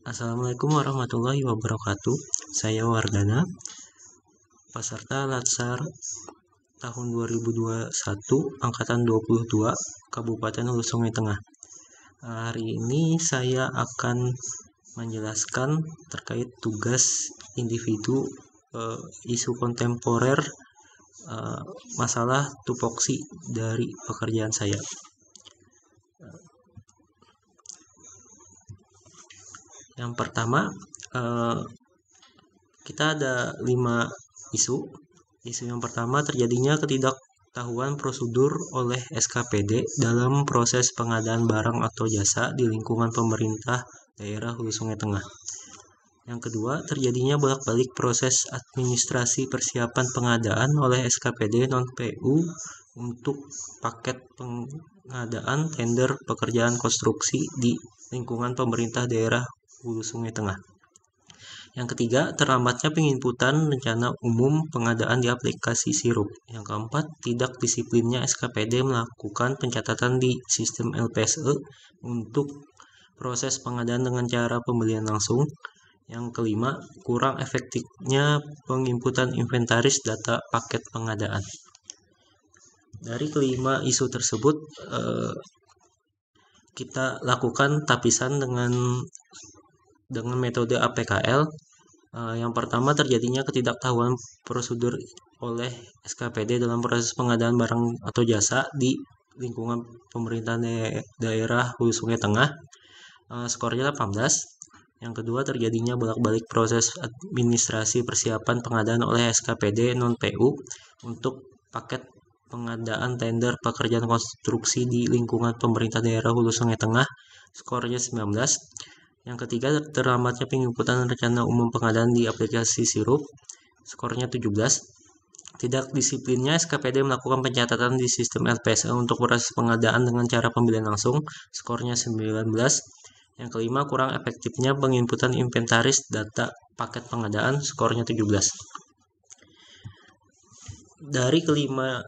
Assalamualaikum warahmatullahi wabarakatuh. Saya Wardana, peserta Latsar tahun 2021, angkatan 22, Kabupaten Hulu Sungai Tengah. Hari ini saya akan menjelaskan terkait tugas individu isu kontemporer masalah tupoksi dari pekerjaan saya. Yang pertama, kita ada 5 isu. Isu yang pertama, terjadinya ketidaktahuan prosedur oleh SKPD dalam proses pengadaan barang atau jasa di lingkungan pemerintah daerah Hulu Sungai Tengah. Yang kedua, terjadinya bolak-balik proses administrasi persiapan pengadaan oleh SKPD non-PU untuk paket pengadaan tender pekerjaan konstruksi di lingkungan pemerintah daerah Hulu Sungai Tengah. Yang ketiga, terlambatnya penginputan rencana umum pengadaan di aplikasi Sirup. Yang keempat, tidak disiplinnya SKPD melakukan pencatatan di sistem LPSE untuk proses pengadaan dengan cara pembelian langsung. Yang kelima, kurang efektifnya penginputan inventaris data paket pengadaan. Dari kelima isu tersebut, kita lakukan tapisan dengan metode APKL. Yang pertama, terjadinya ketidaktahuan prosedur oleh SKPD dalam proses pengadaan barang atau jasa di lingkungan pemerintahan daerah Hulu Sungai Tengah. Skornya 18. Yang kedua, terjadinya bolak-balik proses administrasi persiapan pengadaan oleh SKPD non-PU untuk paket pengadaan tender pekerjaan konstruksi di lingkungan pemerintah daerah Hulu Sungai Tengah. Skornya 19. Yang ketiga, terlambatnya penginputan rencana umum pengadaan di aplikasi Sirup. Skornya 17. Tidak disiplinnya SKPD melakukan pencatatan di sistem LPSE untuk proses pengadaan dengan cara pembelian langsung. Skornya 19. Yang kelima, kurang efektifnya penginputan inventaris data paket pengadaan. Skornya 17. Dari kelima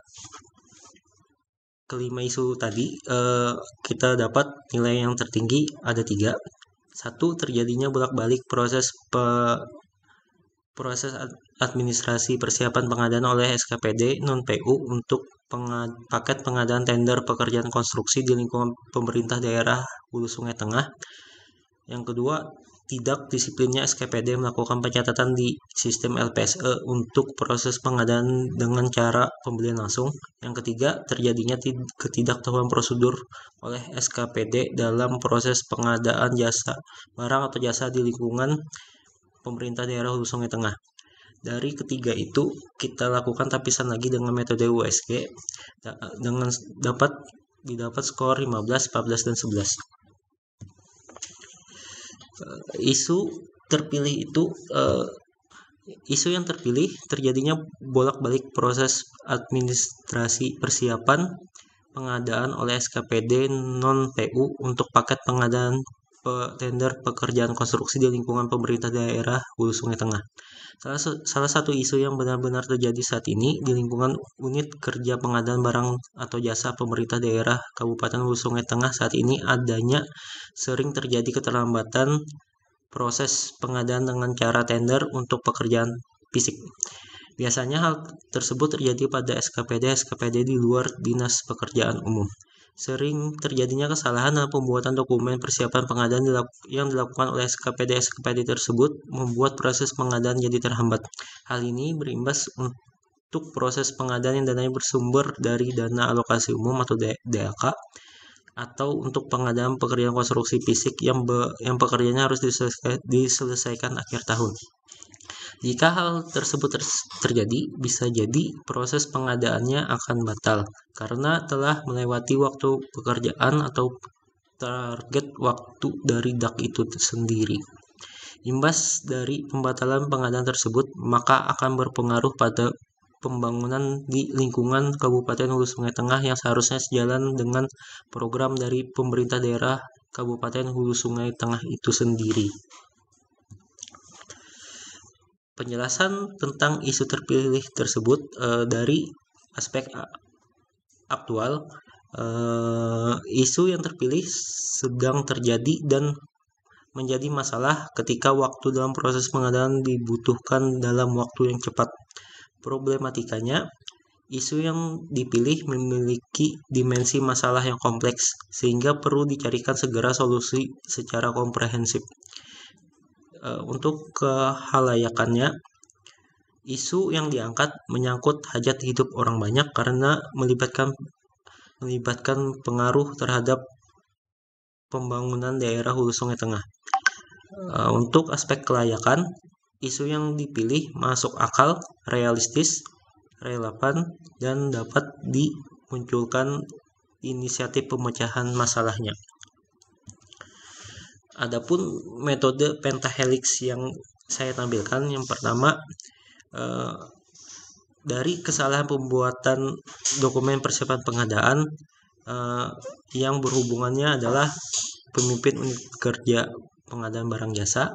isu tadi, kita dapat nilai yang tertinggi ada 3. 1. Terjadinya bolak-balik proses administrasi persiapan pengadaan oleh SKPD non-PU untuk paket pengadaan tender pekerjaan konstruksi di lingkungan pemerintah daerah Hulu Sungai Tengah. Yang kedua, tidak disiplinnya SKPD melakukan pencatatan di sistem LPSE untuk proses pengadaan dengan cara pembelian langsung. Yang ketiga, terjadinya ketidaktahuan prosedur oleh SKPD dalam proses pengadaan jasa barang atau jasa di lingkungan pemerintah daerah Hulu Sungai Tengah. Dari ketiga itu, kita lakukan tapisan lagi dengan metode USG dengan didapat skor 15, 14, dan 11. Isu yang terpilih terjadinya bolak-balik proses administrasi persiapan pengadaan oleh SKPD non-PU untuk paket pengadaan tender pekerjaan konstruksi di lingkungan pemerintah daerah Hulu Sungai Tengah. Salah satu isu yang benar-benar terjadi saat ini di lingkungan unit kerja pengadaan barang atau jasa pemerintah daerah Kabupaten Hulu Sungai Tengah saat ini adanya sering terjadi keterlambatan proses pengadaan dengan cara tender untuk pekerjaan fisik. Biasanya hal tersebut terjadi pada SKPD di luar Dinas Pekerjaan Umum. Sering terjadinya kesalahan dalam pembuatan dokumen persiapan pengadaan yang dilakukan oleh SKPD tersebut membuat proses pengadaan jadi terhambat. Hal ini berimbas untuk proses pengadaan yang dananya bersumber dari dana alokasi umum atau DAK, atau untuk pengadaan pekerjaan konstruksi fisik yang pekerjaannya harus diselesaikan akhir tahun. Jika hal tersebut terjadi, bisa jadi proses pengadaannya akan batal karena telah melewati waktu pekerjaan atau target waktu dari DAK itu sendiri. Imbas dari pembatalan pengadaan tersebut maka akan berpengaruh pada pembangunan di lingkungan Kabupaten Hulu Sungai Tengah yang seharusnya sejalan dengan program dari pemerintah daerah Kabupaten Hulu Sungai Tengah itu sendiri. Penjelasan tentang isu terpilih tersebut dari aspek aktual, isu yang terpilih sedang terjadi dan menjadi masalah ketika waktu dalam proses pengadaan dibutuhkan dalam waktu yang cepat. Problematikanya, isu yang dipilih memiliki dimensi masalah yang kompleks, sehingga perlu dicarikan segera solusi secara komprehensif. Untuk kehalayakannya, isu yang diangkat menyangkut hajat hidup orang banyak karena melibatkan pengaruh terhadap pembangunan daerah Hulu Sungai Tengah. Untuk aspek kelayakan, isu yang dipilih masuk akal, realistis, relevan, dan dapat dimunculkan inisiatif pemecahan masalahnya. Adapun metode pentahelix yang saya tampilkan, yang pertama, dari kesalahan pembuatan dokumen persiapan pengadaan yang berhubungannya adalah pemimpin unit kerja pengadaan barang jasa,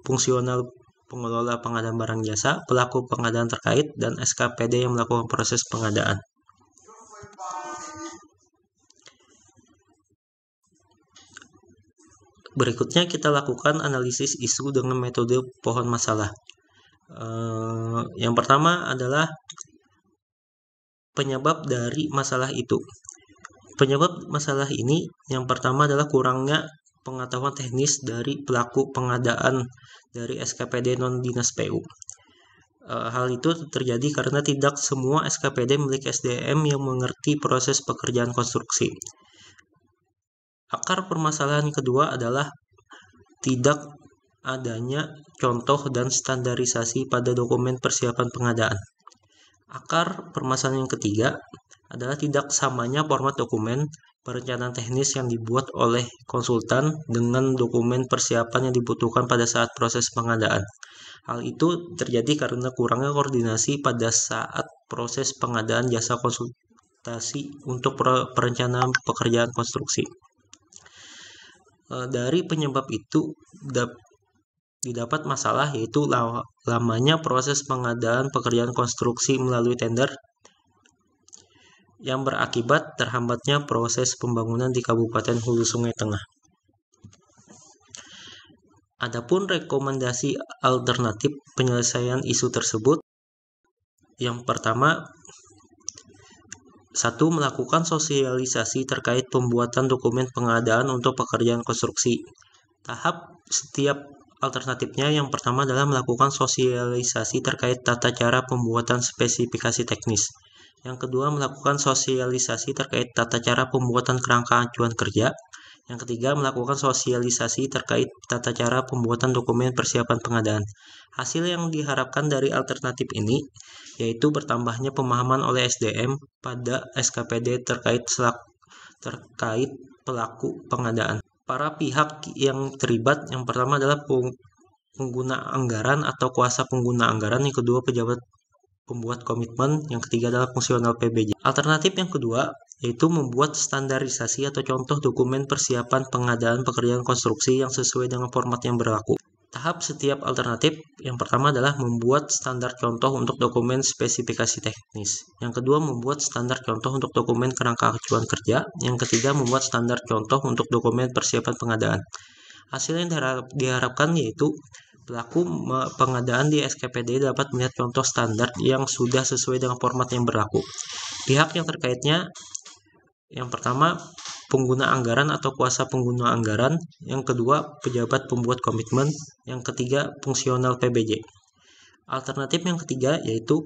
fungsional pengelola pengadaan barang jasa, pelaku pengadaan terkait, dan SKPD yang melakukan proses pengadaan. Berikutnya kita lakukan analisis isu dengan metode pohon masalah. Yang pertama adalah penyebab dari masalah itu. Penyebab masalah ini yang pertama adalah kurangnya pengetahuan teknis dari pelaku pengadaan dari SKPD non-dinas PU. Hal itu terjadi karena tidak semua SKPD memiliki SDM yang mengerti proses pekerjaan konstruksi. Akar permasalahan kedua adalah tidak adanya contoh dan standarisasi pada dokumen persiapan pengadaan. Akar permasalahan yang ketiga adalah tidak samanya format dokumen perencanaan teknis yang dibuat oleh konsultan dengan dokumen persiapan yang dibutuhkan pada saat proses pengadaan. Hal itu terjadi karena kurangnya koordinasi pada saat proses pengadaan jasa konsultasi untuk perencanaan pekerjaan konstruksi. Dari penyebab itu didapat masalah, yaitu lamanya proses pengadaan pekerjaan konstruksi melalui tender yang berakibat terhambatnya proses pembangunan di Kabupaten Hulu Sungai Tengah. Adapun rekomendasi alternatif penyelesaian isu tersebut, yang pertama, 1. Melakukan sosialisasi terkait pembuatan dokumen pengadaan untuk pekerjaan konstruksi. Tahap setiap alternatifnya yang pertama adalah melakukan sosialisasi terkait tata cara pembuatan spesifikasi teknis. Yang kedua, melakukan sosialisasi terkait tata cara pembuatan kerangka acuan kerja. Yang ketiga, melakukan sosialisasi terkait tata cara pembuatan dokumen persiapan pengadaan. Hasil yang diharapkan dari alternatif ini yaitu bertambahnya pemahaman oleh SDM pada SKPD terkait pelaku pengadaan. Para pihak yang terlibat, yang pertama adalah pengguna anggaran atau kuasa pengguna anggaran, yang kedua pejabat pembuat komitmen, yang ketiga adalah fungsional PBJ. Alternatif yang kedua yaitu membuat standarisasi atau contoh dokumen persiapan pengadaan pekerjaan konstruksi yang sesuai dengan format yang berlaku. Tahap setiap alternatif yang pertama adalah membuat standar contoh untuk dokumen spesifikasi teknis. Yang kedua, membuat standar contoh untuk dokumen kerangka acuan kerja. Yang ketiga, membuat standar contoh untuk dokumen persiapan pengadaan. Hasil yang diharapkan yaitu pelaku pengadaan di SKPD dapat melihat contoh standar yang sudah sesuai dengan format yang berlaku. Pihak yang terkaitnya, yang pertama, pengguna anggaran atau kuasa pengguna anggaran, yang kedua, pejabat pembuat komitmen, yang ketiga, fungsional PBJ. Alternatif yang ketiga yaitu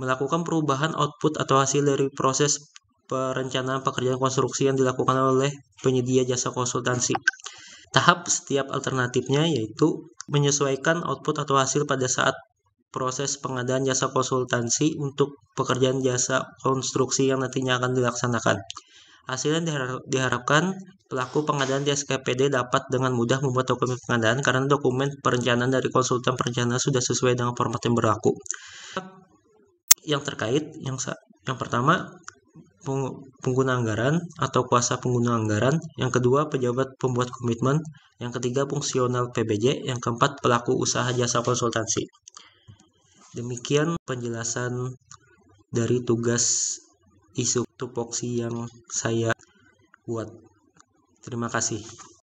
melakukan perubahan output atau hasil dari proses perencanaan pekerjaan konstruksi yang dilakukan oleh penyedia jasa konsultansi. Tahap setiap alternatifnya yaitu menyesuaikan output atau hasil pada saat proses pengadaan jasa konsultansi untuk pekerjaan jasa konstruksi yang nantinya akan dilaksanakan. Hasilnya diharapkan pelaku pengadaan di SKPD dapat dengan mudah membuat dokumen pengadaan karena dokumen perencanaan dari konsultan perencana sudah sesuai dengan format yang berlaku. Yang terkait, yang pertama, pengguna anggaran atau kuasa pengguna anggaran, yang kedua, pejabat pembuat komitmen, yang ketiga, fungsional PBJ, yang keempat, pelaku usaha jasa konsultansi. Demikian penjelasan dari tugas isu tupoksi yang saya buat. Terima kasih.